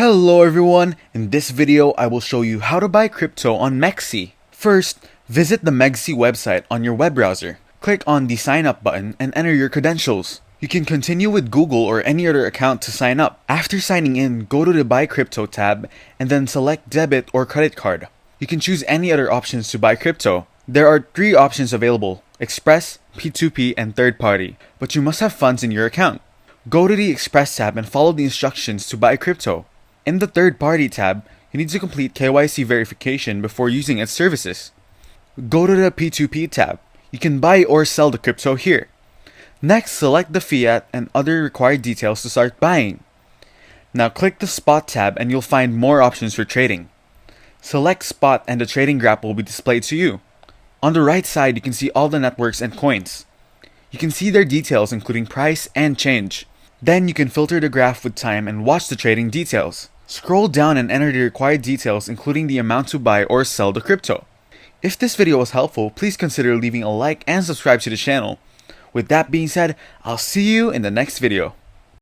Hello everyone, in this video I will show you how to buy crypto on MEXC. First, visit the MEXC website on your web browser. Click on the sign up button and enter your credentials. You can continue with Google or any other account to sign up. After signing in, go to the buy crypto tab and then select debit or credit card. You can choose any other options to buy crypto. There are 3 options available: Express, P2P, and third party, but you must have funds in your account. Go to the Express tab and follow the instructions to buy crypto. In the third-party tab, you need to complete KYC verification before using its services. Go to the P2P tab. You can buy or sell the crypto here. Next, select the fiat and other required details to start buying. Now click the Spot tab and you'll find more options for trading. Select Spot and the trading graph will be displayed to you. On the right side, you can see all the networks and coins. You can see their details including price and change. Then you can filter the graph with time and watch the trading details. Scroll down and enter the required details including the amount to buy or sell the crypto. If this video was helpful, please consider leaving a like and subscribe to the channel. With that being said, I'll see you in the next video.